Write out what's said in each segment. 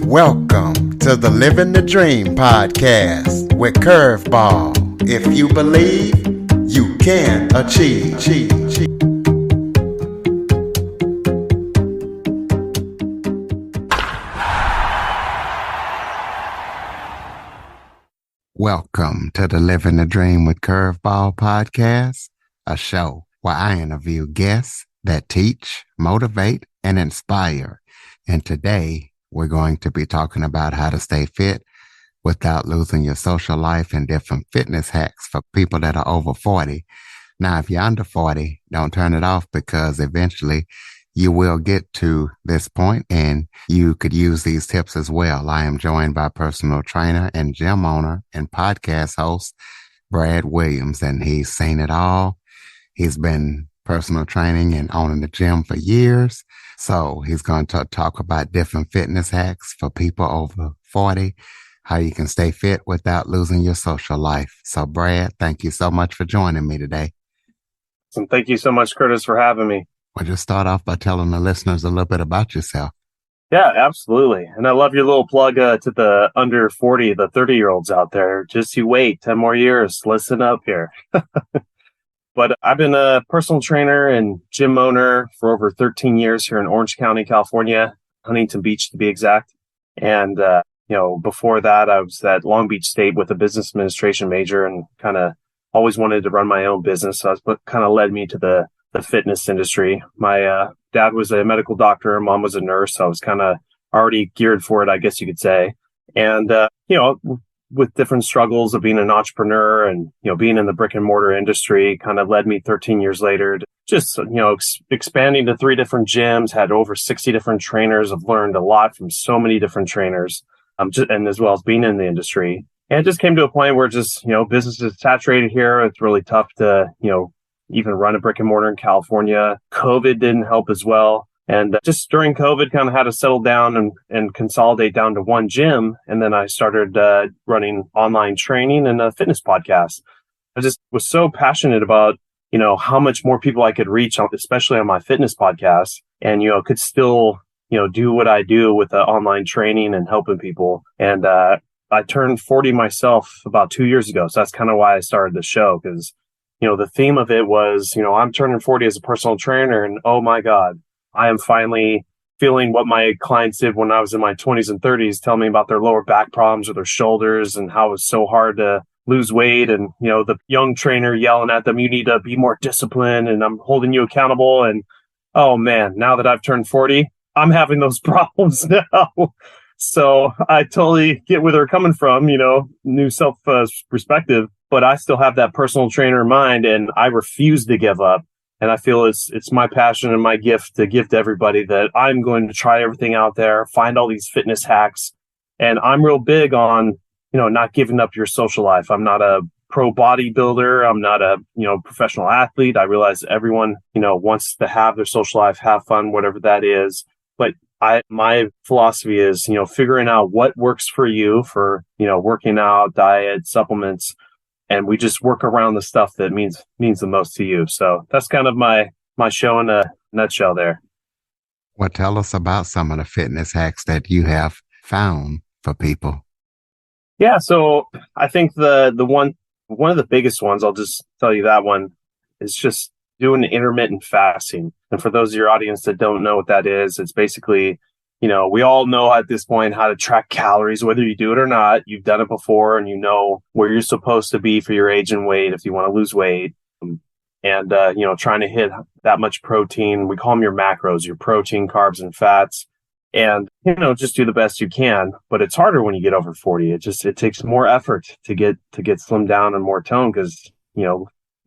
Welcome to the Living the Dream podcast with Curveball. If you believe, you can achieve. Welcome to the Living the Dream with Curveball podcast, a show where I interview guests that teach, motivate, and inspire. And today, we're going to be talking about how to stay fit without losing your social life and different fitness hacks for people that are over 40. Now, if you're under 40, don't turn it off because eventually you will get to this point and you could use these tips as well. I am joined by personal trainer and gym owner and podcast host, Brad Williams, and he's seen it all. He's been personal training and owning the gym for years. So he's going to talk about different fitness hacks for people over 40, how you can stay fit without losing your social life. So Brad, thank you so much for joining me today. And thank you so much, Curtis, for having me. Well, just start off by telling the listeners a little bit about yourself. Yeah, absolutely. And I love your little plug to the under 40, the 30-year-olds out there. Just you wait 10 more years. Listen up here. But I've been a personal trainer and gym owner for over 13 years here in Orange County, California, Huntington Beach to be exact. And, before that, I was at Long Beach State with a business administration major and kind of always wanted to run my own business. So that's what kind of led me to the fitness industry. My dad was a medical doctor. Mom was a nurse. So I was kind of already geared for it, I guess you could say. And, with different struggles of being an entrepreneur and, being in the brick and mortar industry kind of led me 13 years later to just, expanding to 3 different gyms, had over 60 different trainers. I've learned a lot from so many different trainers, and as well as being in the industry. And it just came to a point where just, business is saturated here. It's really tough to, even run a brick and mortar in California. COVID didn't help as well. And just during COVID, kind of had to settle down and consolidate down to one gym. And then I started running online training and a fitness podcast. I just was so passionate about, how much more people I could reach, especially on my fitness podcast, and, could still, do what I do with the online training and helping people. And I turned 40 myself about 2 years ago. So that's kind of why I started the show, because, the theme of it was, I'm turning 40 as a personal trainer, and oh my God, I am finally feeling what my clients did when I was in my 20s and 30s, tell me about their lower back problems or their shoulders and how it's so hard to lose weight. And, the young trainer yelling at them, you need to be more disciplined and I'm holding you accountable. And, oh man, now that I've turned 40, I'm having those problems now. So I totally get where they're coming from, new self perspective, but I still have that personal trainer in mind and I refuse to give up. And I feel it's my passion and my gift to give to everybody that I'm going to try everything out there, find all these fitness hacks. And I'm real big on, not giving up your social life. I'm not a pro bodybuilder. I'm not a, professional athlete. I realize everyone, wants to have their social life, have fun, whatever that is. But my philosophy is, figuring out what works for you for, working out, diet, supplements. And we just work around the stuff that means the most to you. So that's kind of my show in a nutshell there. Well, tell us about some of the fitness hacks that you have found for people. Yeah. So I think the one of the biggest ones, I'll just tell you that one, is just doing intermittent fasting. And for those of your audience that don't know what that is, it's basically, we all know at this point how to track calories, whether you do it or not. You've done it before and you know where you're supposed to be for your age and weight if you want to lose weight. And, trying to hit that much protein. We call them your macros, your protein, carbs, and fats. And, just do the best you can. But it's harder when you get over 40. It takes more effort to get slimmed down and more toned because,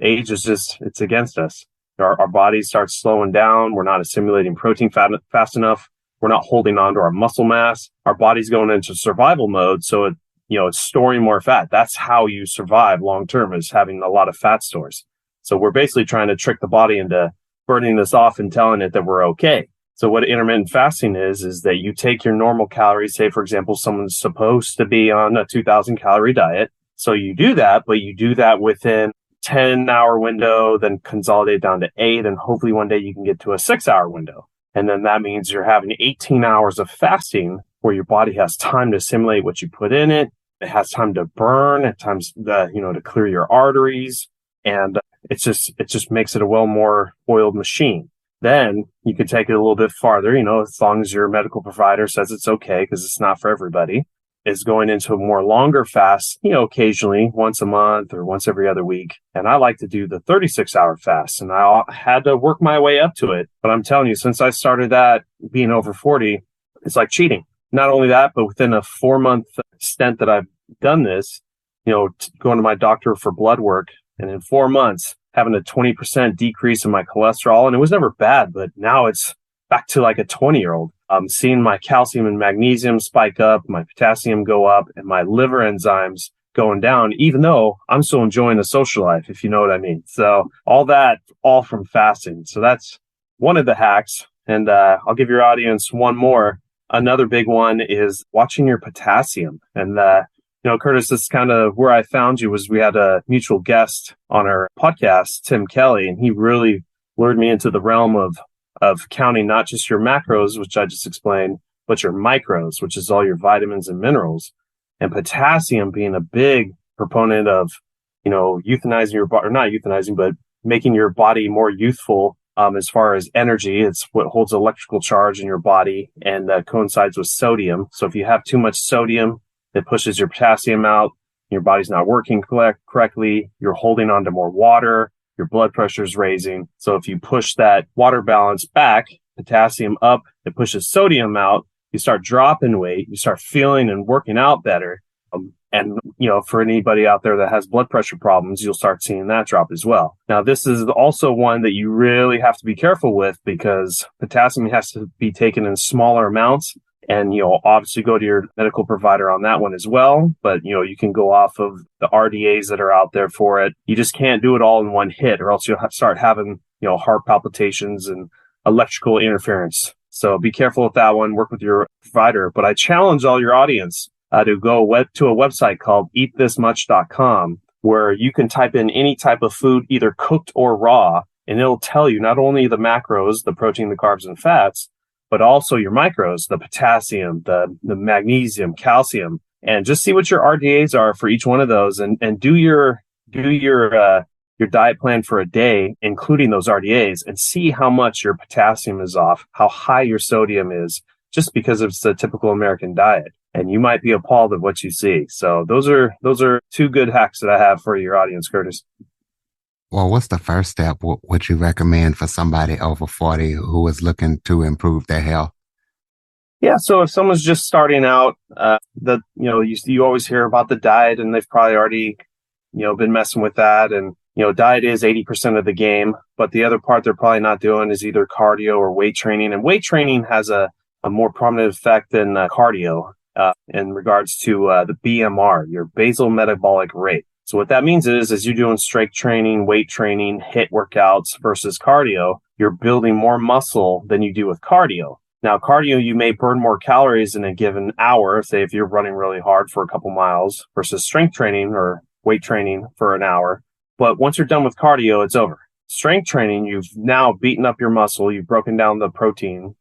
age is it's against us. Our bodies start slowing down. We're not assimilating protein fast enough. We're not holding on to our muscle mass. Our body's going into survival mode. So it's storing more fat. That's how you survive long term, is having a lot of fat stores. So we're basically trying to trick the body into burning this off and telling it that we're okay. So what intermittent fasting is that you take your normal calories. Say, for example, someone's supposed to be on a 2,000 calorie diet. So you do that, but you do that within 10-hour window, then consolidate down to 8. And hopefully one day you can get to a 6-hour window. And then that means you're having 18 hours of fasting where your body has time to assimilate what you put in it. It has time to burn at times, to clear your arteries. And it just makes it a well more oiled machine. Then you can take it a little bit farther, as long as your medical provider says it's okay, because it's not for everybody, is going into a more longer fast, occasionally once a month or once every other week. And I like to do the 36-hour fast, and I had to work my way up to it. But I'm telling you, since I started that, being over 40, it's like cheating. Not only that, but within a 4-month stint that I've done this, going to my doctor for blood work, and in 4 months, having a 20% decrease in my cholesterol. And it was never bad, but now it's back to like a 20-year-old. I'm seeing my calcium and magnesium spike up, my potassium go up, and my liver enzymes going down, even though I'm still enjoying the social life, if you know what I mean. So all from fasting. So that's one of the hacks. And I'll give your audience one more. Another big one is watching your potassium. And Curtis, this is kind of where I found you. Was we had a mutual guest on our podcast, Tim Kelly, and he really lured me into the realm of counting not just your macros, which I just explained, but your micros, which is all your vitamins and minerals, and potassium being a big proponent of, euthanizing your body, or not euthanizing, but making your body more youthful as far as energy. It's what holds electrical charge in your body, and coincides with sodium. So if you have too much sodium, it pushes your potassium out. Your body's not working correctly. You're holding on to more water. Your blood pressure is raising. So if you push that water balance back, potassium up, it pushes sodium out. You start dropping weight. You start feeling and working out better. And for anybody out there that has blood pressure problems, you'll start seeing that drop as well. Now, this is also one that you really have to be careful with, because potassium has to be taken in smaller amounts. And, obviously go to your medical provider on that one as well. But, you can go off of the RDAs that are out there for it. You just can't do it all in one hit, or else you'll start having, heart palpitations and electrical interference. So be careful with that one. Work with your provider. But I challenge all your audience to go to a website called eatthismuch.com, where you can type in any type of food, either cooked or raw, and it'll tell you not only the macros, the protein, the carbs, and fats, but also your micros, the potassium, the magnesium, calcium, and just see what your RDAs are for each one of those, and do your diet plan for a day, including those RDAs, and see how much your potassium is off, how high your sodium is, just because it's a typical American diet. And you might be appalled at what you see. So those are two good hacks that I have for your audience, Curtis. Well, what's the first step? What would you recommend for somebody over 40 who is looking to improve their health? Yeah, so if someone's just starting out, you always hear about the diet, and they've probably already, been messing with that. And, diet is 80% of the game, but the other part they're probably not doing is either cardio or weight training. And weight training has a more prominent effect than cardio in regards to the BMR, your basal metabolic rate. So what that means is, as you're doing strength training, weight training, HIIT workouts versus cardio, you're building more muscle than you do with cardio. Now, cardio, you may burn more calories in a given hour, say if you're running really hard for a couple miles, versus strength training or weight training for an hour. But once you're done with cardio, it's over. Strength training, you've now beaten up your muscle, you've broken down the protein,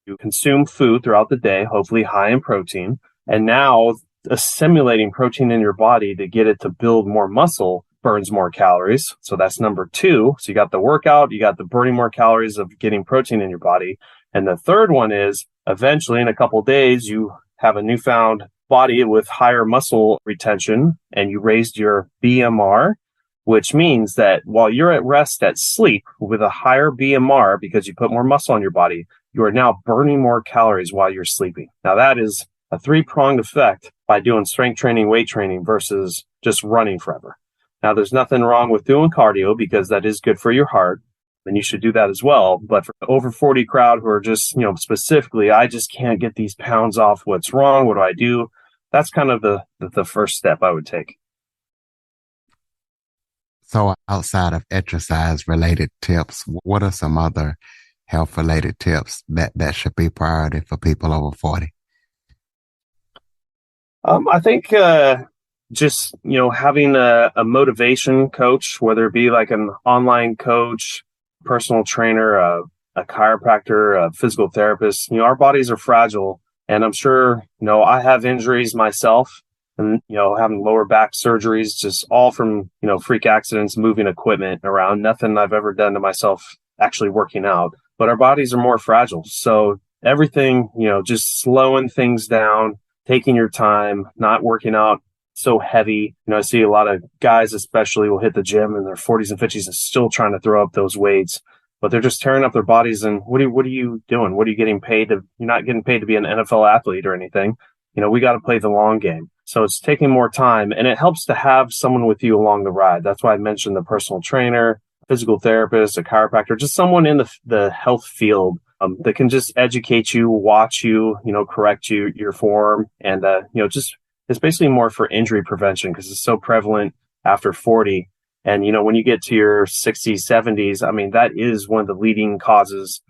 you consume food throughout the day, hopefully high in protein, and now assimilating protein in your body to get it to build more muscle burns more calories. So that's number 2. So you got the workout, you got the burning more calories of getting protein in your body. And the third one is, eventually in a couple of days, you have a newfound body with higher muscle retention, and you raised your BMR, which means that while you're at rest at sleep with a higher BMR, because you put more muscle on your body, you are now burning more calories while you're sleeping. Now that is a 3-pronged effect by doing strength training, weight training versus just running forever. Now, there's nothing wrong with doing cardio, because that is good for your heart, and you should do that as well. But for the over 40 crowd who are just, specifically, I just can't get these pounds off. What's wrong? What do I do? That's kind of the first step I would take. So outside of exercise related tips, what are some other health related tips that should be priority for people over 40? I think just, having a motivation coach, whether it be like an online coach, personal trainer, a chiropractor, a physical therapist. Our bodies are fragile, And I'm sure, I have injuries myself and, having lower back surgeries, just all from, freak accidents, moving equipment around, nothing I've ever done to myself actually working out. But our bodies are more fragile. So everything, just slowing things down, taking your time, not working out so heavy. I see a lot of guys, especially, will hit the gym in their 40s and 50s and still trying to throw up those weights, but they're just tearing up their bodies. And what are you doing? What are you getting paid to? You're not getting paid to be an NFL athlete or anything. We got to play the long game. So it's taking more time, and it helps to have someone with you along the ride. That's why I mentioned the personal trainer, physical therapist, a chiropractor, just someone in the health field that can just educate you, watch you, correct your form, and just it's basically more for injury prevention because it's so prevalent after 40. And when you get to your 60s, 70s, I mean, that is one of the leading causes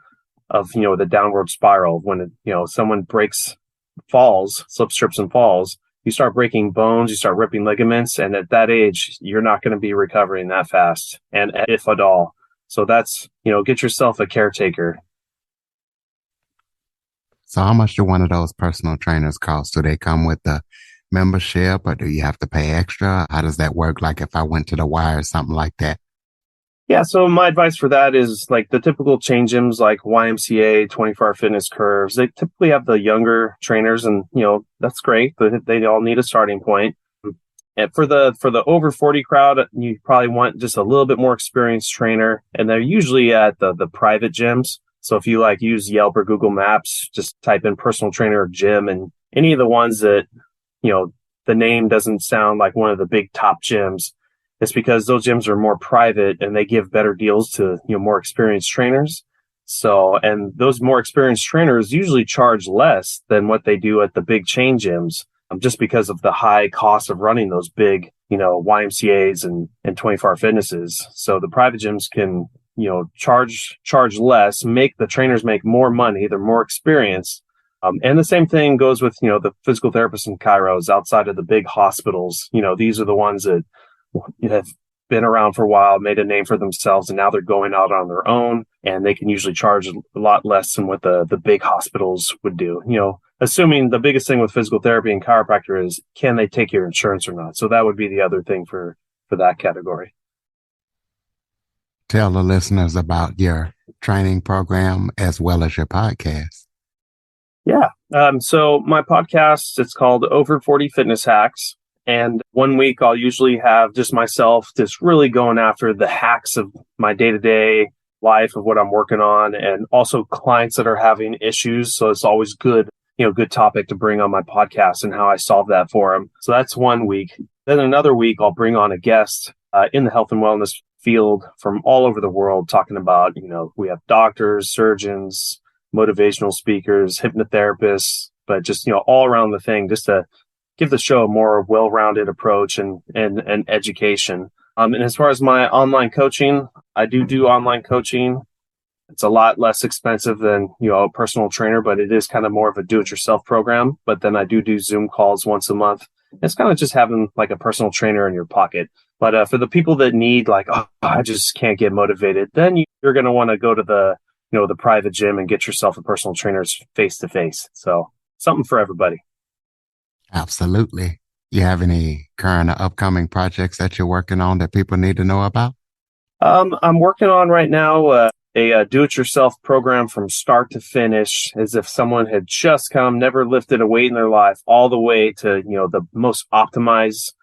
of the downward spiral. When someone slips, trips, and falls, you start breaking bones, you start ripping ligaments, and at that age, you're not going to be recovering that fast, and if at all. So that's, get yourself a caretaker. So how much do one of those personal trainers cost? Do they come with the membership, or do you have to pay extra? How does that work? Like if I went to the Y or something like that? Yeah, so my advice for that is like the typical chain gyms like YMCA, 24-Hour Fitness, Curves. They typically have the younger trainers, and that's great, but they all need a starting point. And for the over 40 crowd, you probably want just a little bit more experienced trainer, and they're usually at the private gyms. So if you use Yelp or Google Maps, just type in personal trainer or gym, and any of the ones that the name doesn't sound like one of the big top gyms, it's because those gyms are more private and they give better deals to, more experienced trainers. So, and those more experienced trainers usually charge less than what they do at the big chain gyms, just because of the high cost of running those big, YMCAs and 24-Hour Fitnesses. So the private gyms can, charge less, make the trainers make more money. They're more experienced. And the same thing goes with, the physical therapists and chiros outside of the big hospitals. These are the ones that have been around for a while, made a name for themselves, and now they're going out on their own, and they can usually charge a lot less than what the big hospitals would do. Assuming the biggest thing with physical therapy and chiropractor is, can they take your insurance or not? So that would be the other thing for that category. Tell the listeners about your training program as well as your podcast. Yeah. So my podcast, it's called Over 40 Fitness Hacks. And 1 week I'll usually have just myself just really going after the hacks of my day-to-day life of what I'm working on, and also clients that are having issues. So it's always good topic to bring on my podcast and how I solve that for them. So that's 1 week. Then another week I'll bring on a guest in the health and wellness field from all over the world, talking about, we have doctors, surgeons, motivational speakers, hypnotherapists, but just, all around the thing, just to give the show a more well-rounded approach and education. And as far as my online coaching, I do online coaching. It's a lot less expensive than, a personal trainer, but it is kind of more of a do-it-yourself program. But then I do Zoom calls once a month. It's kind of just having like a personal trainer in your pocket. But for the people that need I just can't get motivated, then you're going to want to go to the private gym and get yourself a personal trainer face to face. So something for everybody. Absolutely. You have any current or upcoming projects that you're working on that people need to know about? I'm working on right now a do-it-yourself program from start to finish, as if someone had just never lifted a weight in their life, all the way to, the most optimized,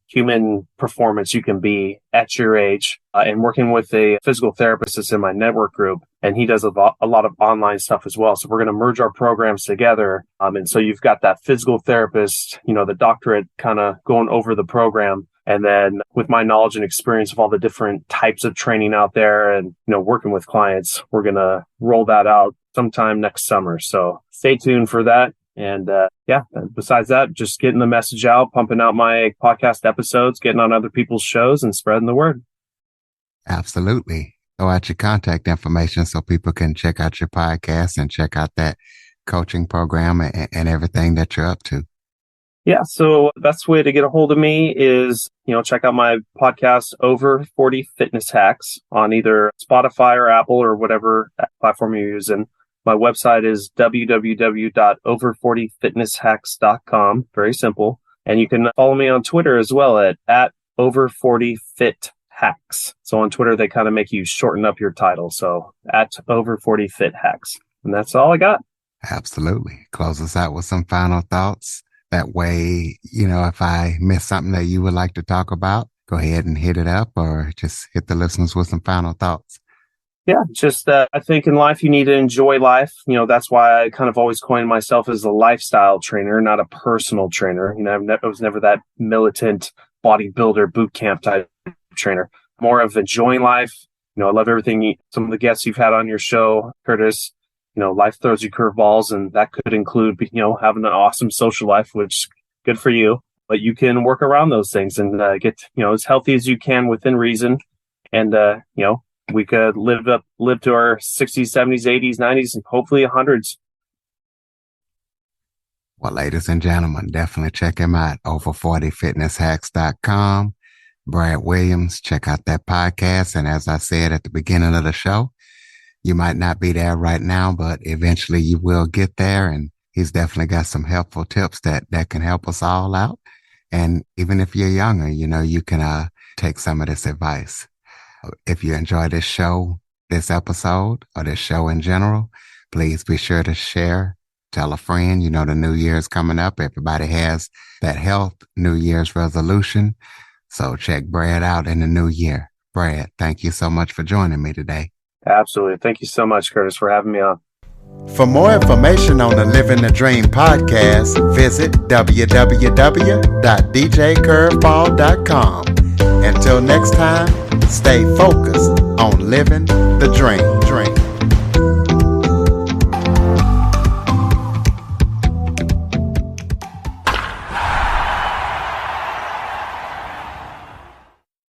human performance you can be at your age, and working with a physical therapist that's in my network group, and he does a lot of online stuff as well. So we're going to merge our programs together. And so you've got that physical therapist, the doctorate kind of going over the program. And then with my knowledge and experience of all the different types of training out there and, working with clients, we're going to roll that out sometime next summer. So stay tuned for that. And besides that, just getting the message out, pumping out my podcast episodes, getting on other people's shows and spreading the word. Absolutely. Throw out your contact information so people can check out your podcast and check out that coaching program and everything that you're up to. Yeah. So the best way to get a hold of me is, check out my podcast, Over 40 Fitness Hacks, on either Spotify or Apple or whatever platform you're using. My website is www.over40fitnesshacks.com. Very simple. And you can follow me on Twitter as well at over40fithacks. So on Twitter, they kind of make you shorten up your title. So at over40fithacks. And that's all I got. Absolutely. Close us out with some final thoughts. That way, if I miss something that you would like to talk about, go ahead and hit it up or just hit the listeners with some final thoughts. Yeah, just I think in life, you need to enjoy life. That's why I kind of always coined myself as a lifestyle trainer, not a personal trainer. I was never that militant bodybuilder boot camp type trainer. More of enjoying life. I love everything. Some of the guests you've had on your show, Curtis, life throws you curveballs, and that could include, having an awesome social life, which good for you. But you can work around those things and get, as healthy as you can within reason. And, we could live to our 60s, 70s, 80s, 90s, and hopefully 100s. Well, ladies and gentlemen, definitely check him out. Over40fitnesshacks.com. Brad Williams, check out that podcast. And as I said at the beginning of the show, you might not be there right now, but eventually you will get there. And he's definitely got some helpful tips that can help us all out. And even if you're younger, you can take some of this advice. If you enjoy this show, this episode, or this show in general, please be sure to share, tell a friend. The new year's coming up. Everybody has that health New Year's resolution. So check Brad out in the new year. Brad, thank you so much for joining me today. Absolutely. Thank you so much, Curtis, for having me on. For more information on the Living the Dream podcast, visit www.djcurveball.com. Until next time, stay focused on living the dream.